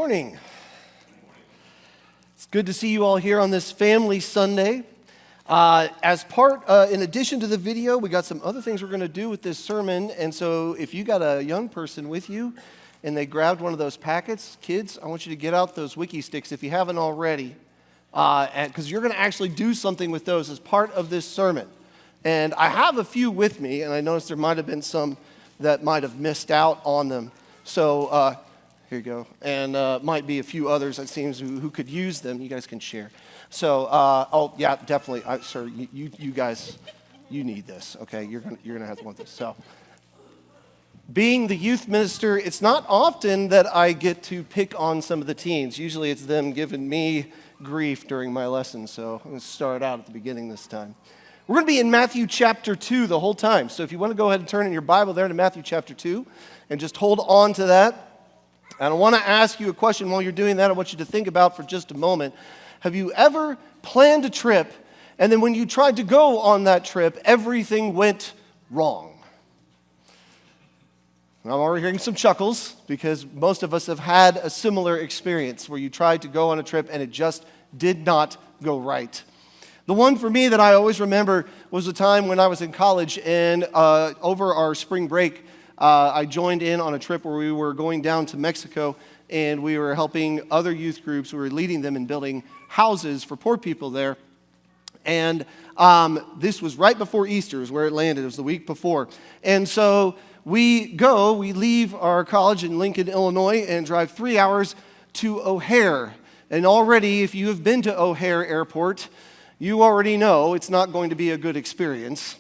morning. It's good to see you all here on this Family Sunday. In addition to the video, we got some other things we're going to do with this sermon. And so if you got a young person with you and they grabbed one of those packets, kids, I want you to get out those wiki sticks if you haven't already, because you're going to actually do something with those as part of this sermon. And I have a few with me, and I noticed there might have been some that might have missed out on them. So here you go. And might be a few others, it seems, who could use them. You guys can share. So, yeah, definitely. Sir, you guys, you need this, okay? You're gonna have to want this. So, being the youth minister, it's not often that I get to pick on some of the teens. Usually it's them giving me grief during my lessons. So I'm going to start out at the beginning this time. We're going to be in Matthew chapter 2 the whole time. So if you want to go ahead and turn in your Bible there to Matthew chapter 2 and just hold on to that. And I want to ask you a question while you're doing that. I want you to think about for just a moment. Have you ever planned a trip and then when you tried to go on that trip, everything went wrong? And I'm already hearing some chuckles because most of us have had a similar experience where you tried to go on a trip and it just did not go right. The one for me that I always remember was a time when I was in college and over our spring break, I joined in on a trip where we were going down to Mexico and we were helping other youth groups. We were leading them in building houses for poor people there. And this was right before Easter is where it landed. It was the week before. And so we leave our college in Lincoln, Illinois and drive 3 hours to O'Hare. And already, if you have been to O'Hare Airport, you already know it's not going to be a good experience.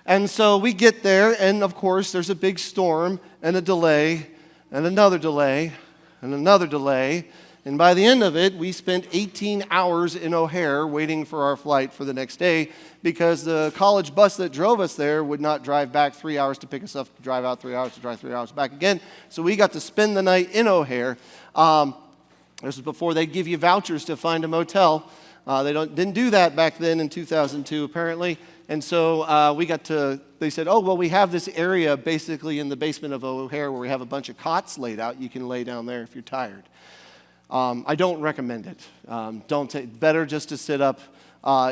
And so we get there, and of course, there's a big storm, and a delay, and another delay, and another delay. And by the end of it, we spent 18 hours in O'Hare waiting for our flight for the next day because the college bus that drove us there would not drive back 3 hours to pick us up, to drive out 3 hours, to drive 3 hours back again. So we got to spend the night in O'Hare. This was before they give you vouchers to find a motel. Didn't do that back then in 2002, apparently. And so they said, oh, well, we have this area basically in the basement of O'Hare where we have a bunch of cots laid out. You can lay down there if you're tired. I don't recommend it. Better just to sit up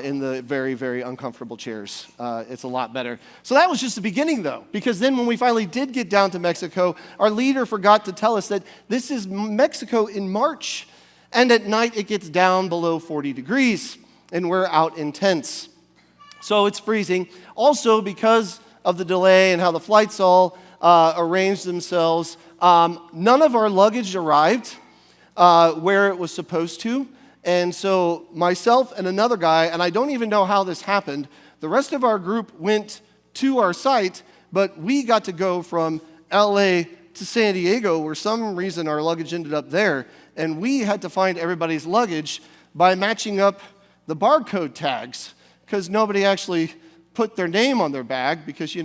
in the very, very uncomfortable chairs. It's a lot better. So that was just the beginning, though, because then when we finally did get down to Mexico, our leader forgot to tell us that this is Mexico in March. And at night, it gets down below 40 degrees, and we're out in tents. So it's freezing. Also, because of the delay and how the flights all arranged themselves, none of our luggage arrived where it was supposed to. And so myself and another guy, and I don't even know how this happened, the rest of our group went to our site, but we got to go from LA to San Diego, where some reason our luggage ended up there. And we had to find everybody's luggage by matching up the barcode tags because nobody actually put their name on their bag because, a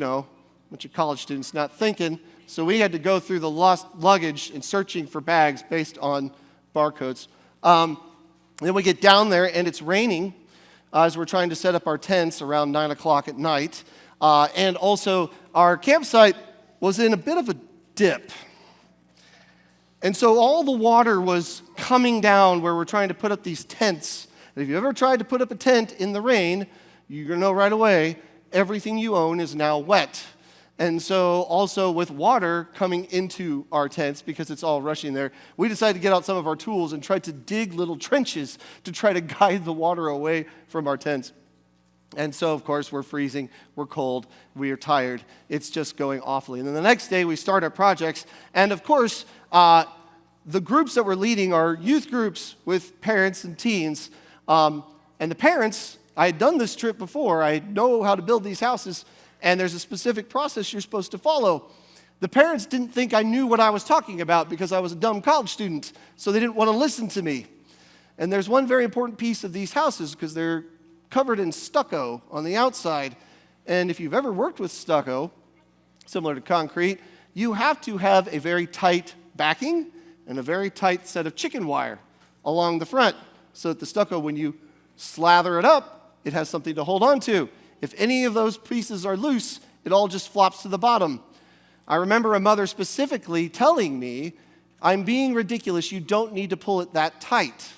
bunch of college students not thinking. So we had to go through the lost luggage and searching for bags based on barcodes. Then we get down there and it's raining as we're trying to set up our tents around 9 o'clock at night. And also our campsite was in a bit of a dip. And so all the water was coming down where we're trying to put up these tents. And if you ever tried to put up a tent in the rain, you're going to know right away, everything you own is now wet. And so also with water coming into our tents, because it's all rushing there, we decided to get out some of our tools and try to dig little trenches to try to guide the water away from our tents. And so, of course, we're freezing, we're cold, we are tired. It's just going awfully. And then the next day, we start our projects. And, of course, the groups that we're leading are youth groups with parents and teens. And the parents, I had done this trip before. I know how to build these houses. And there's a specific process you're supposed to follow. The parents didn't think I knew what I was talking about because I was a dumb college student. So they didn't want to listen to me. And there's one very important piece of these houses because they're covered in stucco on the outside. And if you've ever worked with stucco, similar to concrete, you have to have a very tight backing and a very tight set of chicken wire along the front so that the stucco, when you slather it up, it has something to hold on to. If any of those pieces are loose, it all just flops to the bottom. I remember a mother specifically telling me I'm being ridiculous. You don't need to pull it that tight.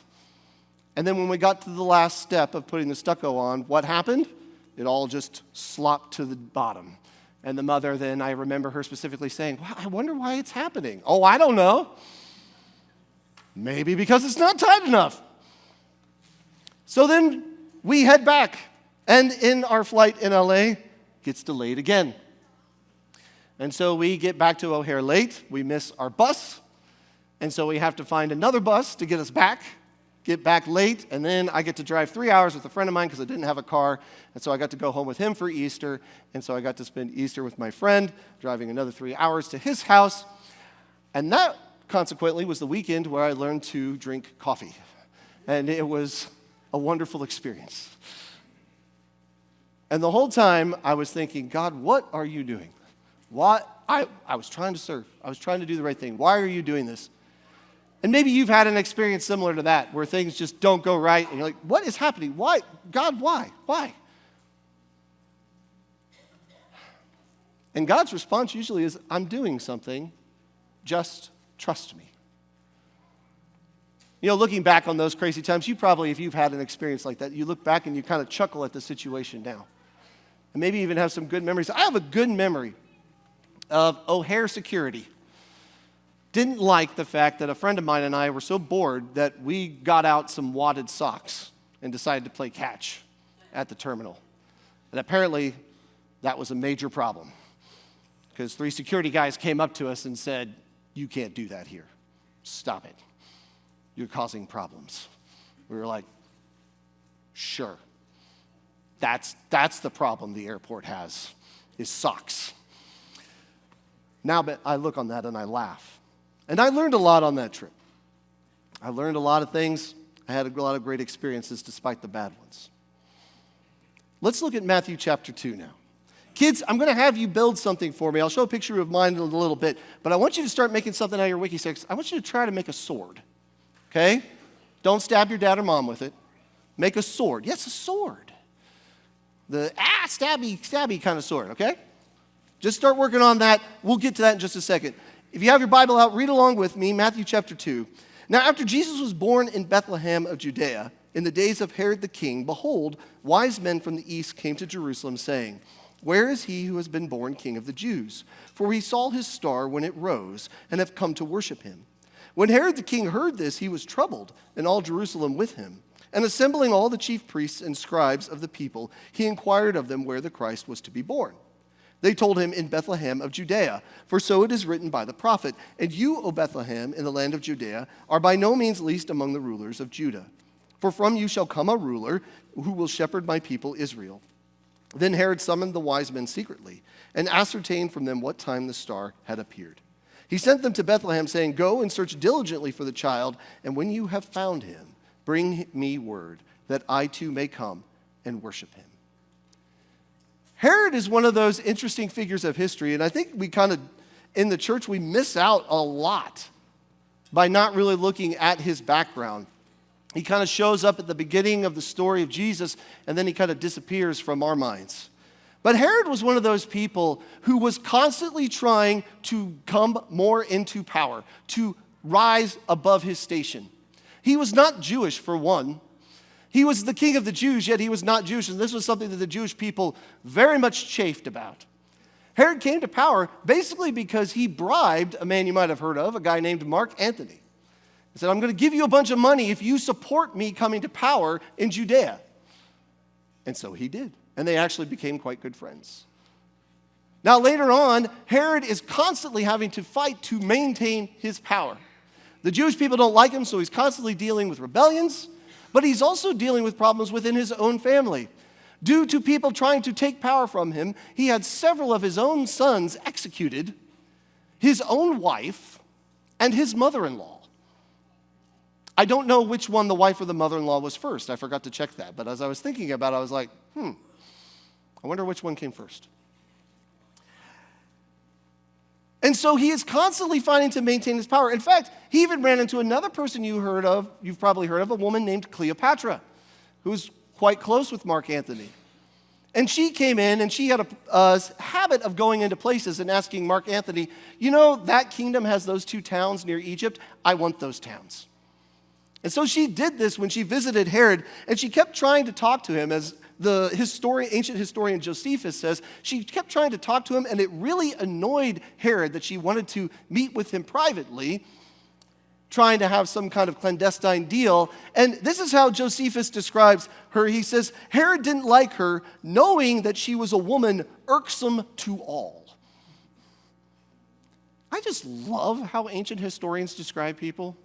And then when we got to the last step of putting the stucco on, what happened? It all just slopped to the bottom. And the mother then, I remember her specifically saying, "Wow, I wonder why it's happening." "Oh, I don't know. Maybe because it's not tight enough." So then we head back. And in our flight in LA, gets delayed again. And so we get back to O'Hare late. We miss our bus. And so we have to find another bus to get us back, get back late. And then I get to drive 3 hours with a friend of mine because I didn't have a car. And so I got to go home with him for Easter. And so I got to spend Easter with my friend, driving another 3 hours to his house. And that, consequently, was the weekend where I learned to drink coffee. And it was a wonderful experience. And the whole time I was thinking, "God, what are you doing? Why?" I was trying to serve. I was trying to do the right thing. Why are you doing this? And maybe you've had an experience similar to that, where things just don't go right, and you're like, "What is happening? Why? God, why? Why?" And God's response usually is, "I'm doing something. Just trust me." You know, looking back on those crazy times, you probably, if you've had an experience like that, you look back and you kind of chuckle at the situation now. And maybe even have some good memories. I have a good memory of O'Hare security. Didn't like the fact that a friend of mine and I were so bored that we got out some wadded socks and decided to play catch at the terminal. And apparently, that was a major problem, because 3 security guys came up to us and said, "You can't do that here. Stop it. You're causing problems." We were like, "Sure. That's the problem the airport has, is socks." Now I look on that and I laugh. And I learned a lot on that trip. I learned a lot of things. I had a lot of great experiences despite the bad ones. Let's look at Matthew chapter 2 now. Kids, I'm going to have you build something for me. I'll show a picture of mine in a little bit, but I want you to start making something out of your wiki sticks. I want you to try to make a sword, okay? Don't stab your dad or mom with it. Make a sword. Yes, a sword. The stabby kind of sword, okay? Just start working on that. We'll get to that in just a second. If you have your Bible out, read along with me, Matthew chapter 2. Now, after Jesus was born in Bethlehem of Judea, in the days of Herod the king, behold, wise men from the east came to Jerusalem, saying, "Where is he who has been born King of the Jews? For we saw his star when it rose, and have come to worship him." When Herod the king heard this, he was troubled, and all Jerusalem with him. And assembling all the chief priests and scribes of the people, he inquired of them where the Christ was to be born. They told him, "In Bethlehem of Judea, for so it is written by the prophet, 'And you, O Bethlehem, in the land of Judea, are by no means least among the rulers of Judah. For from you shall come a ruler who will shepherd my people Israel.' Then Herod summoned the wise men secretly, and ascertained from them what time the star had appeared. He sent them to Bethlehem, saying, 'Go and search diligently for the child, and when you have found him, bring me word, that I too may come and worship him.'" Herod is one of those interesting figures of history, and I think we kind of, in the church, we miss out a lot by not really looking at his background. He kind of shows up at the beginning of the story of Jesus, and then he kind of disappears from our minds. But Herod was one of those people who was constantly trying to come more into power, to rise above his station. He was not Jewish, for one. He was the king of the Jews, yet he was not Jewish, and this was something that the Jewish people very much chafed about. Herod came to power basically because he bribed a man you might have heard of, a guy named Mark Antony. He said, "I'm going to give you a bunch of money if you support me coming to power in Judea." And so he did, and they actually became quite good friends. Now later on, Herod is constantly having to fight to maintain his power. The Jewish people don't like him, so he's constantly dealing with rebellions, but he's also dealing with problems within his own family. Due to people trying to take power from him, he had several of his own sons executed, his own wife, and his mother-in-law. I don't know which one, the wife or the mother-in-law, was first. I forgot to check that. But as I was thinking about it, I was like, I wonder which one came first. And so he is constantly fighting to maintain his power. In fact, he even ran into another person you've probably heard of, a woman named Cleopatra, who was quite close with Mark Antony. And she came in and she had a habit of going into places and asking Mark Antony, you know, that kingdom has those 2 towns near Egypt. I want those towns. And so she did this when she visited Herod, and she kept trying to talk to him. As the ancient historian Josephus says, she kept trying to talk to him, and it really annoyed Herod that she wanted to meet with him privately, trying to have some kind of clandestine deal. And this is how Josephus describes her. He says, Herod didn't like her, knowing that she was a woman irksome to all. I just love how ancient historians describe people.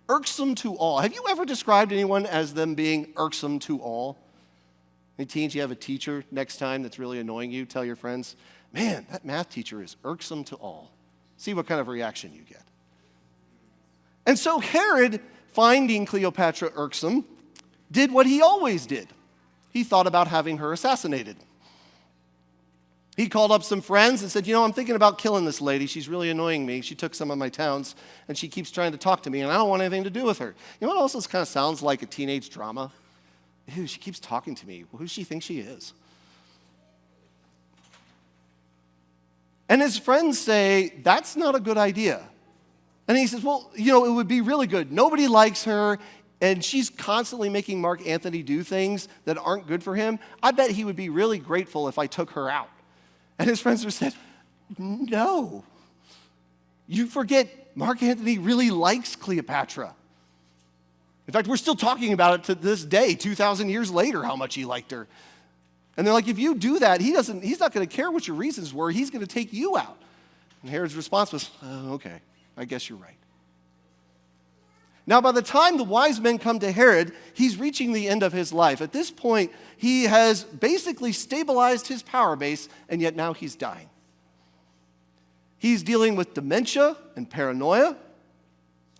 Irksome to all. Have you ever described anyone as them being irksome to all? Any teens, you have a teacher next time that's really annoying you, tell your friends, man, that math teacher is irksome to all. See what kind of reaction you get. And so Herod, finding Cleopatra irksome, did what he always did. He thought about having her assassinated. He called up some friends and said, you know, I'm thinking about killing this lady. She's really annoying me. She took some of my towns, and she keeps trying to talk to me, and I don't want anything to do with her. You know what else? This kind of sounds like a teenage drama? Ew, she keeps talking to me. Who does she think she is? And his friends say, that's not a good idea. And he says, well, you know, it would be really good. Nobody likes her, and she's constantly making Mark Antony do things that aren't good for him. I bet he would be really grateful if I took her out. And his friends said, no. You forget, Mark Antony really likes Cleopatra. In fact, we're still talking about it to this day, 2,000 years later, how much he liked her. And they're like, if you do that, he's not going to care what your reasons were. He's going to take you out. And Herod's response was, oh, okay, I guess you're right. Now, by the time the wise men come to Herod, he's reaching the end of his life. At this point, he has basically stabilized his power base, and yet now he's dying. He's dealing with dementia and paranoia.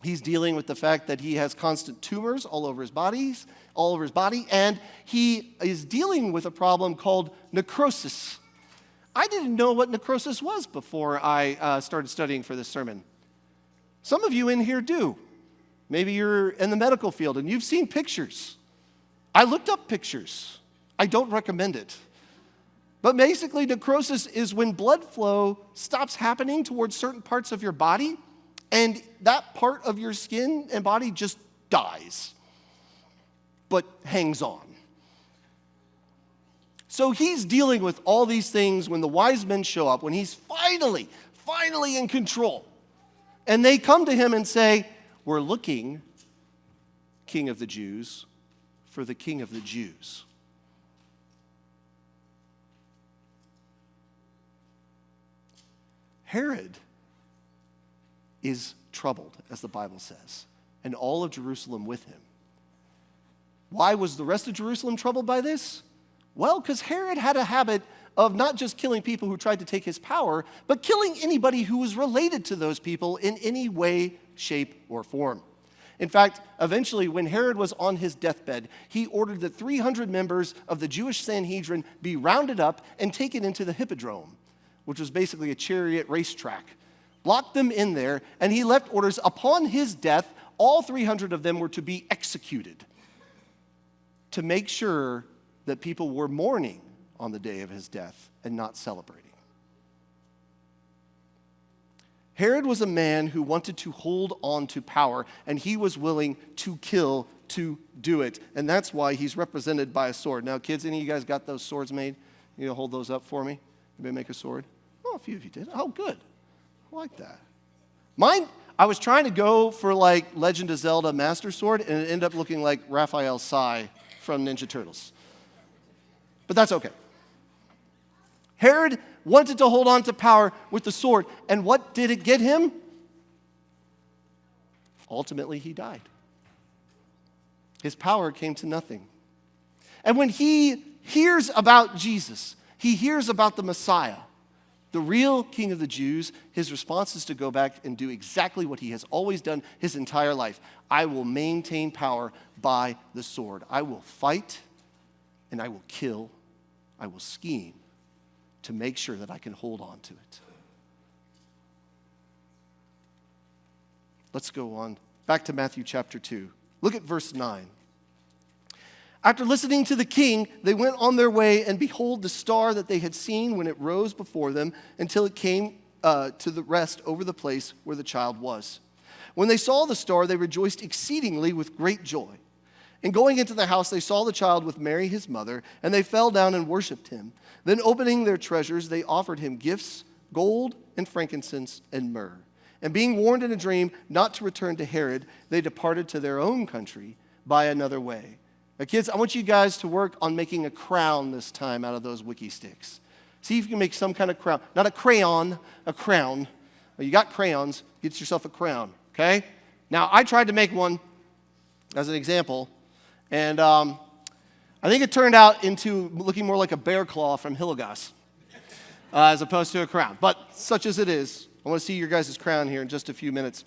He's dealing with the fact that he has constant tumors all over his body, and he is dealing with a problem called necrosis. I didn't know what necrosis was before I started studying for this sermon. Some of you in here do. Maybe you're in the medical field and you've seen pictures. I looked up pictures. I don't recommend it. But basically, necrosis is when blood flow stops happening towards certain parts of your body, and that part of your skin and body just dies, but hangs on. So he's dealing with all these things when the wise men show up, when he's finally in control. And they come to him and say, we're looking, King of the Jews, for the King of the Jews. Herod is troubled, as the Bible says, and all of Jerusalem with him. Why was the rest of Jerusalem troubled by this? Well, because Herod had a habit of not just killing people who tried to take his power, but killing anybody who was related to those people in any way, shape, or form. In fact, eventually, when Herod was on his deathbed, he ordered that 300 members of the Jewish Sanhedrin be rounded up and taken into the Hippodrome, which was basically a chariot racetrack. Locked them in there, and he left orders upon his death, all 300 of them were to be executed to make sure that people were mourning on the day of his death and not celebrating. Herod was a man who wanted to hold on to power, and he was willing to kill to do it. And that's why he's represented by a sword. Now, kids, any of you guys got those swords made? You know, hold those up for me. Anybody make a sword? Oh, a few of you did. Oh, good. I like that. Mine, I was trying to go for like Legend of Zelda Master Sword, and it ended up looking like Raphael Sai from Ninja Turtles. But that's okay. Herod wanted to hold on to power with the sword, and what did it get him? Ultimately, he died. His power came to nothing. And when he hears about Jesus, he hears about the Messiah, the real King of the Jews, his response is to go back and do exactly what he has always done his entire life. I will maintain power by the sword. I will fight, and I will kill. I will scheme to make sure that I can hold on to it. Let's go on. Back to Matthew chapter 2. Look at verse 9. After listening to the king, they went on their way, and behold, the star that they had seen when it rose before them until it came to the rest over the place where the child was. When they saw the star, they rejoiced exceedingly with great joy. And going into the house, they saw the child with Mary his mother, and they fell down and worshipped him. Then opening their treasures, they offered him gifts, gold and frankincense and myrrh. And being warned in a dream not to return to Herod, they departed to their own country by another way. Now, kids, I want you guys to work on making a crown this time out of those wiki sticks. See if you can make some kind of crown. Not a crayon, a crown. Well, you got crayons, get yourself a crown, okay? Now, I tried to make one as an example, and I think it turned out into looking more like a bear claw from Hillegas as opposed to a crown. But such as it is, I want to see your guys' crown here in just a few minutes.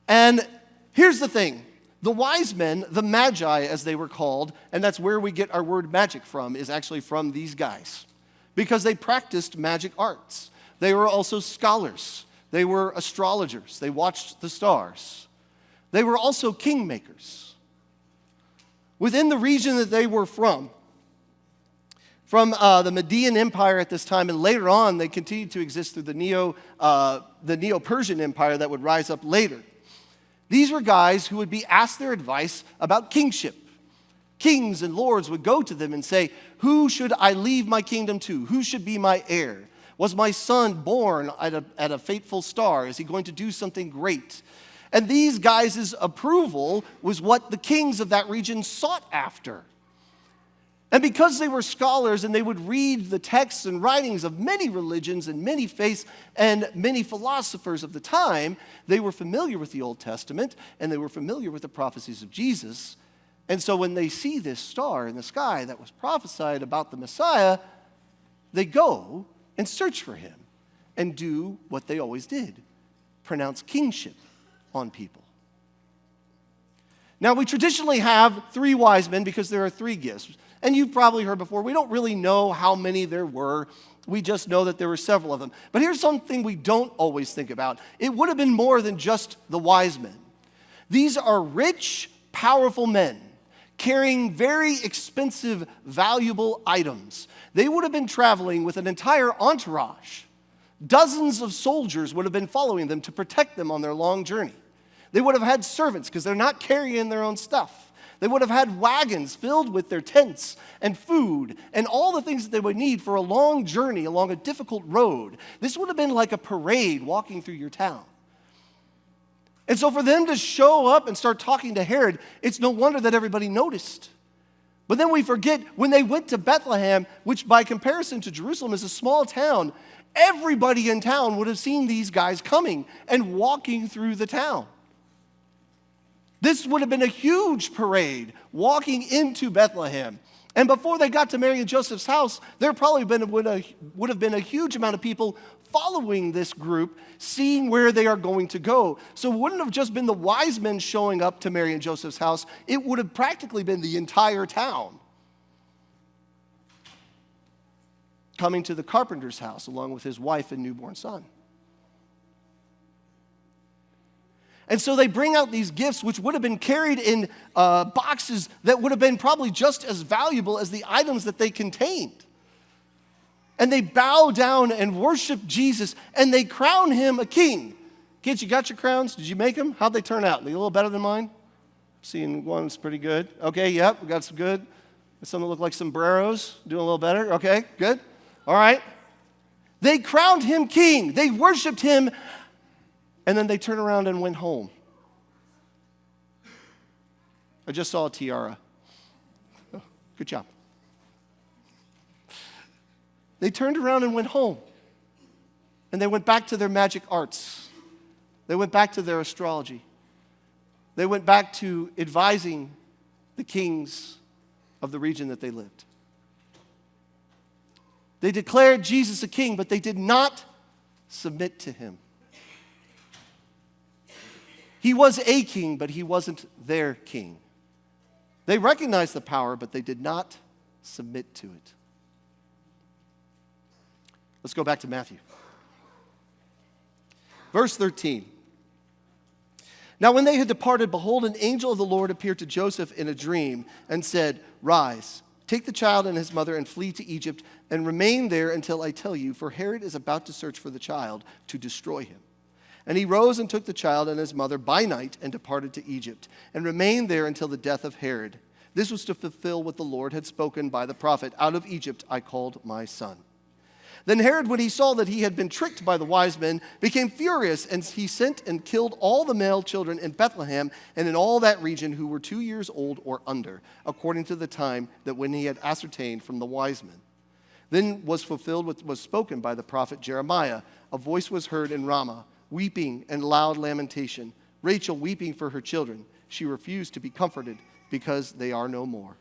And here's the thing. The wise men, the magi as they were called, and that's where we get our word magic from, is actually from these guys. Because they practiced magic arts. They were also scholars. They were astrologers. They watched the stars. They were also kingmakers. Within the region that they were from the Median Empire at this time, and later on they continued to exist through the Neo-Persian Empire that would rise up later. These were guys who would be asked their advice about kingship. Kings and lords would go to them and say, who should I leave my kingdom to? Who should be my heir? Was my son born at a fateful star? Is he going to do something great? And these guys' approval was what the kings of that region sought after. And because they were scholars and they would read the texts and writings of many religions and many faiths and many philosophers of the time, they were familiar with the Old Testament and they were familiar with the prophecies of Jesus. And so when they see this star in the sky that was prophesied about the Messiah, they go and search for him and do what they always did, pronounce kingship on people. Now, we traditionally have 3 wise men because there are 3 gifts. And you've probably heard before, we don't really know how many there were. We just know that there were several of them. But here's something we don't always think about. It would have been more than just the wise men. These are rich, powerful men carrying very expensive, valuable items. They would have been traveling with an entire entourage. Dozens of soldiers would have been following them to protect them on their long journey. They would have had servants because they're not carrying their own stuff. They would have had wagons filled with their tents and food and all the things that they would need for a long journey along a difficult road. This would have been like a parade walking through your town. And so for them to show up and start talking to Herod, it's no wonder that everybody noticed. But then we forget when they went to Bethlehem, which by comparison to Jerusalem is a small town, everybody in town would have seen these guys coming and walking through the town. This would have been a huge parade walking into Bethlehem. And before they got to Mary and Joseph's house, there probably would have been a huge amount of people following this group, seeing where they are going to go. So it wouldn't have just been the wise men showing up to Mary and Joseph's house. It would have practically been the entire town coming to the carpenter's house along with his wife and newborn son. And so they bring out these gifts, which would have been carried in boxes that would have been probably just as valuable as the items that they contained. And they bow down and worship Jesus, and they crown him a king. Kids, you got your crowns? Did you make them? How'd they turn out? Are they a little better than mine? Seeing one's pretty good. Okay, yep, we got some good. Some that look like sombreros. Doing a little better. Okay, good. All right. They crowned him king. They worshiped him. And then they turned around and went home. I just saw a tiara. Oh, good job. They turned around and went home. And they went back to their magic arts. They went back to their astrology. They went back to advising the kings of the region that they lived. They declared Jesus a king, but they did not submit to him. He was a king, but he wasn't their king. They recognized the power, but they did not submit to it. Let's go back to Matthew. Verse 13. Now when they had departed, behold, an angel of the Lord appeared to Joseph in a dream and said, Rise, take the child and his mother and flee to Egypt and remain there until I tell you, for Herod is about to search for the child to destroy him. And he rose and took the child and his mother by night and departed to Egypt and remained there until the death of Herod. This was to fulfill what the Lord had spoken by the prophet, Out of Egypt I called my son. Then Herod, when he saw that he had been tricked by the wise men, became furious, and he sent and killed all the male children in Bethlehem and in all that region who were 2 years old or under, according to the time that when he had ascertained from the wise men. Then was fulfilled what was spoken by the prophet Jeremiah. A voice was heard in Ramah, weeping and loud lamentation, Rachel weeping for her children. She refused to be comforted because they are no more.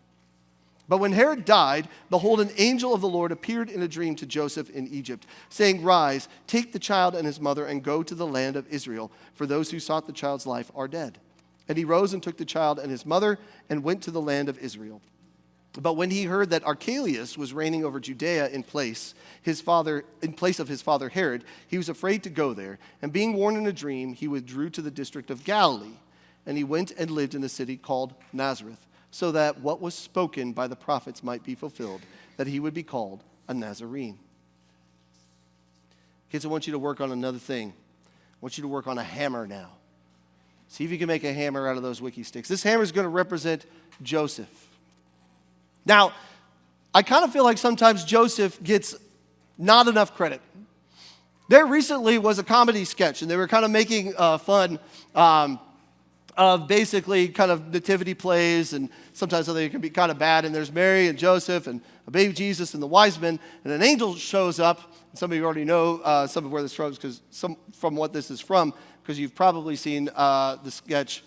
But when Herod died, behold, an angel of the Lord appeared in a dream to Joseph in Egypt, saying, Rise, take the child and his mother and go to the land of Israel, for those who sought the child's life are dead. And he rose and took the child and his mother and went to the land of Israel. But when he heard that Archelaus was reigning over Judea in place of his father Herod, he was afraid to go there. And being warned in a dream, he withdrew to the district of Galilee. And he went and lived in a city called Nazareth, so that what was spoken by the prophets might be fulfilled, that he would be called a Nazarene. Kids, I want you to work on another thing. I want you to work on a hammer now. See if you can make a hammer out of those wiki sticks. This hammer is going to represent Joseph. Now, I kind of feel like sometimes Joseph gets not enough credit. There recently was a comedy sketch, and they were kind of making fun of basically kind of nativity plays, and sometimes they can be kind of bad. And there's Mary and Joseph and a baby Jesus and the wise men, and an angel shows up. Some of you already know some of where this is from what this is from, because you've probably seen the sketch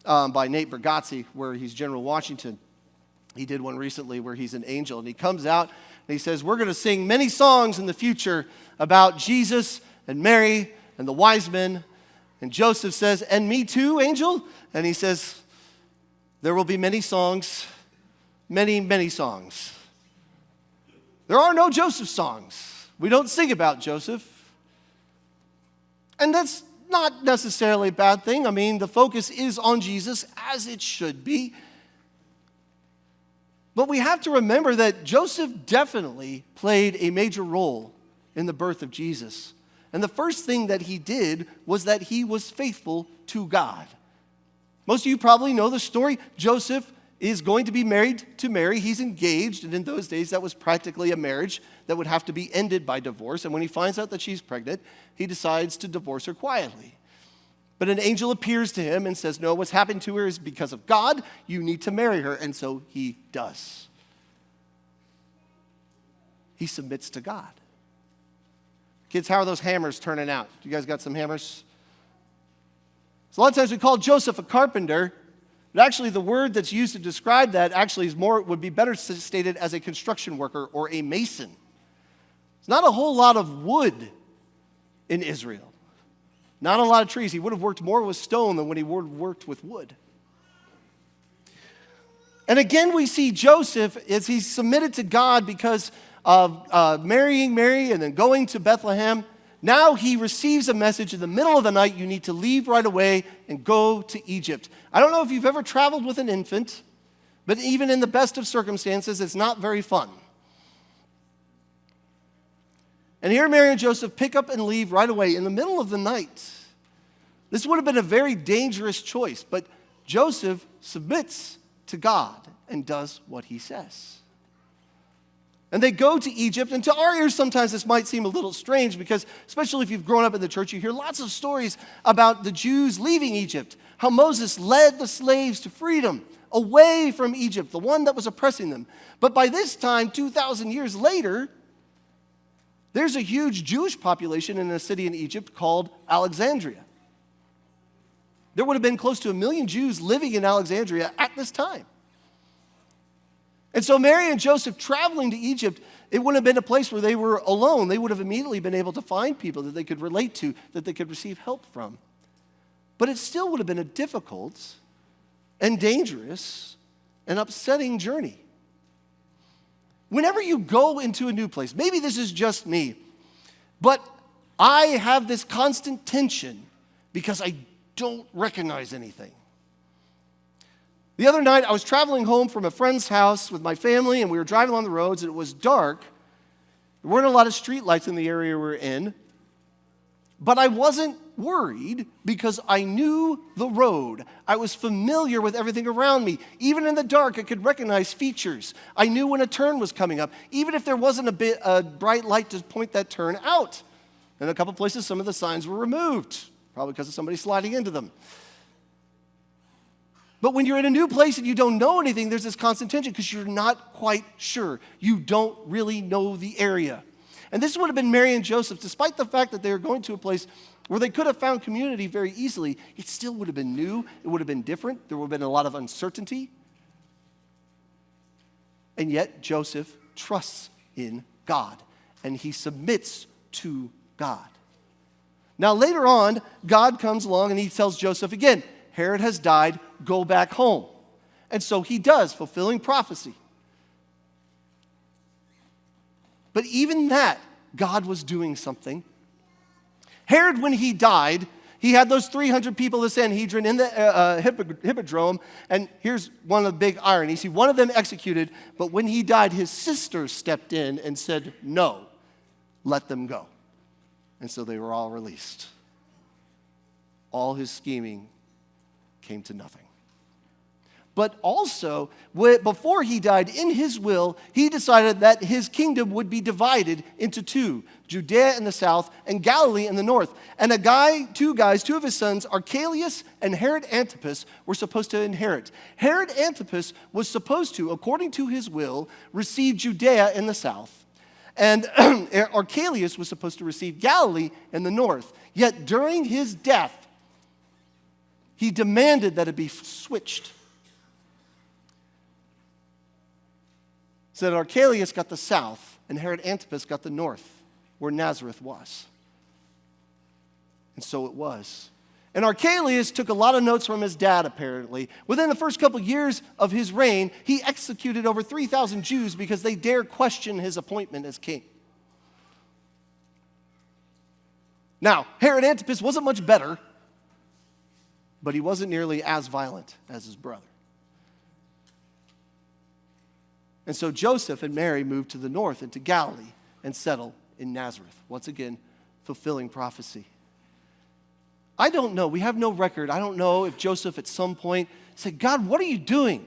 by Nate Bargatze where he's General Washington. He did one recently where he's an angel, and he comes out and he says, we're going to sing many songs in the future about Jesus and Mary and the wise men. And Joseph says, and me too, angel? And he says, there will be many songs, many, many songs. There are no Joseph songs. We don't sing about Joseph. And that's not necessarily a bad thing. I mean, the focus is on Jesus, as it should be. But we have to remember that Joseph definitely played a major role in the birth of Jesus. And the first thing that he did was that he was faithful to God. Most of you probably know the story. Joseph is going to be married to Mary. He's engaged, and in those days that was practically a marriage that would have to be ended by divorce. And when he finds out that she's pregnant, he decides to divorce her quietly. But an angel appears to him and says, no, what's happened to her is because of God. You need to marry her. And so he does. He submits to God. Kids, how are those hammers turning out? You guys got some hammers? So a lot of times we call Joseph a carpenter, but actually the word that's used to describe that actually is would be better stated as a construction worker or a mason. There's not a whole lot of wood in Israel. Not a lot of trees. He would have worked more with stone than when he worked with wood. And again, we see Joseph as he's submitted to God because of marrying Mary and then going to Bethlehem. Now he receives a message in the middle of the night, you need to leave right away and go to Egypt. I don't know if you've ever traveled with an infant, but even in the best of circumstances, it's not very fun. And here Mary and Joseph pick up and leave right away in the middle of the night. This would have been a very dangerous choice, but Joseph submits to God and does what he says. And they go to Egypt, and to our ears sometimes this might seem a little strange because, especially if you've grown up in the church, you hear lots of stories about the Jews leaving Egypt, how Moses led the slaves to freedom, away from Egypt, the one that was oppressing them. But by this time, 2,000 years later, there's a huge Jewish population in a city in Egypt called Alexandria. There would have been close to 1 million Jews living in Alexandria at this time. And so Mary and Joseph traveling to Egypt, it wouldn't have been a place where they were alone. They would have immediately been able to find people that they could relate to, that they could receive help from. But it still would have been a difficult and dangerous and upsetting journey. Whenever you go into a new place, maybe this is just me, but I have this constant tension because I don't recognize anything. The other night, I was traveling home from a friend's house with my family, and we were driving along the roads, and it was dark. There weren't a lot of street lights in the area we were in, but I wasn't worried because I knew the road. I was familiar with everything around me. Even in the dark, I could recognize features. I knew when a turn was coming up, even if there wasn't a bright light to point that turn out. In a couple places, some of the signs were removed, probably because of somebody sliding into them. But when you're in a new place and you don't know anything, there's this constant tension because you're not quite sure. You don't really know the area. And this would have been Mary and Joseph, despite the fact that they were going to a place where they could have found community very easily. It still would have been new. It would have been different. There would have been a lot of uncertainty. And yet Joseph trusts in God, and he submits to God. Now later on, God comes along and he tells Joseph again, Herod has died, go back home. And so he does, fulfilling prophecy. But even that, God was doing something. Herod, when he died, he had those 300 people, the Sanhedrin, in the Hippodrome. And here's one of the big ironies. One of them executed, but when he died, his sisters stepped in and said, no, let them go. And so they were all released. All his scheming came to nothing. But also, before he died, in his will, he decided that his kingdom would be divided into two, Judea in the south and Galilee in the north. And two of his sons, Archelaus and Herod Antipas, were supposed to inherit. Herod Antipas was supposed to, according to his will, receive Judea in the south. And Archelaus was supposed to receive Galilee in the north. Yet during his death, he demanded that it be switched. So that Archelaus got the south and Herod Antipas got the north, where Nazareth was. And so it was. And Archelaus took a lot of notes from his dad, apparently. Within the first couple years of his reign, he executed over 3,000 Jews because they dared question his appointment as king. Now, Herod Antipas wasn't much better, but he wasn't nearly as violent as his brother. And so Joseph and Mary moved to the north into Galilee and settled in Nazareth. Once again, fulfilling prophecy. I don't know. We have no record. I don't know if Joseph at some point said, God, what are you doing?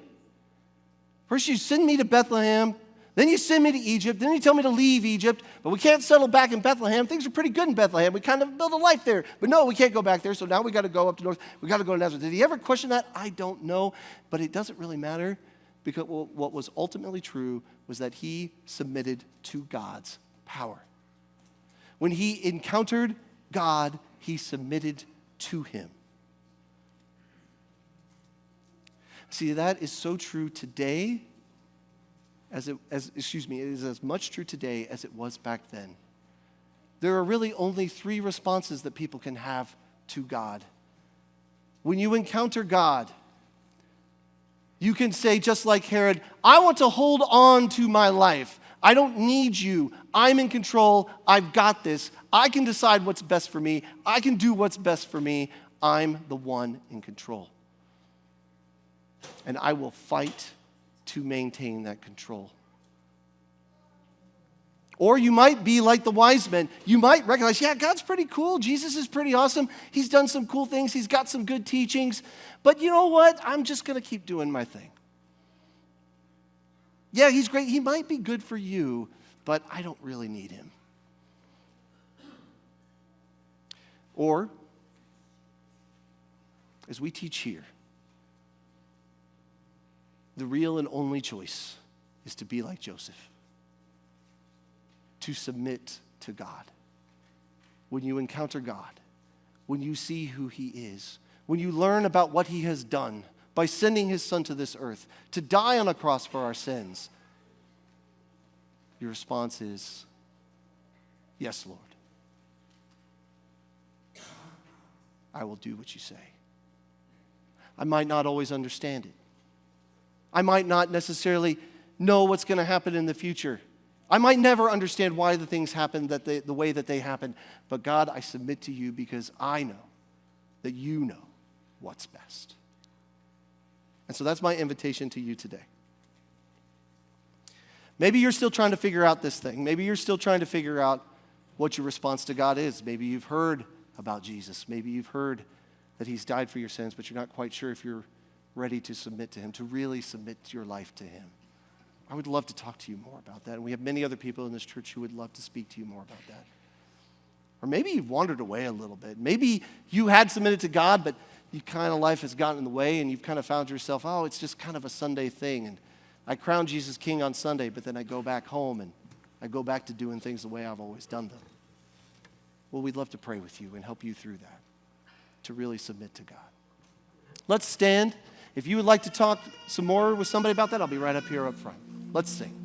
First you send me to Bethlehem, then you send me to Egypt, then you tell me to leave Egypt, but we can't settle back in Bethlehem. Things are pretty good in Bethlehem. We kind of build a life there. But no, we can't go back there, so now we got to go up to north. We got to go to Nazareth. Did he ever question that? I don't know, but it doesn't really matter because what was ultimately true was that he submitted to God's power. When he encountered God, he submitted to him. See, that is so true today it is as much true today as it was back then. There are really only three responses that people can have to God. When you encounter God, you can say, just like Herod, I want to hold on to my life. I don't need you. I'm in control. I've got this. I can decide what's best for me. I can do what's best for me. I'm the one in control. And I will fight to maintain that control. Or you might be like the wise men. You might recognize, yeah, God's pretty cool. Jesus is pretty awesome. He's done some cool things. He's got some good teachings. But you know what? I'm just going to keep doing my thing. Yeah, he's great. He might be good for you, but I don't really need him. Or, as we teach here, the real and only choice is to be like Joseph, to submit to God. When you encounter God, when you see who he is, when you learn about what he has done by sending his son to this earth to die on a cross for our sins, your response is, yes, Lord. I will do what you say. I might not always understand it. I might not necessarily know what's going to happen in the future. I might never understand why the things happen the way that they happen. But God, I submit to you because I know that you know what's best. And so that's my invitation to you today. Maybe you're still trying to figure out this thing. Maybe you're still trying to figure out what your response to God is. Maybe you've heard about Jesus. Maybe you've heard that he's died for your sins, but you're not quite sure if you're ready to submit to him, to really submit your life to him. I would love to talk to you more about that. And we have many other people in this church who would love to speak to you more about that. Or maybe you've wandered away a little bit. Maybe you had submitted to God, but you kind of life has gotten in the way and you've kind of found yourself, oh, it's just kind of a Sunday thing. And I crown Jesus King on Sunday, but then I go back home and I go back to doing things the way I've always done them. Well, we'd love to pray with you and help you through that, to really submit to God. Let's stand. If you would like to talk some more with somebody about that, I'll be right up here up front. Let's sing.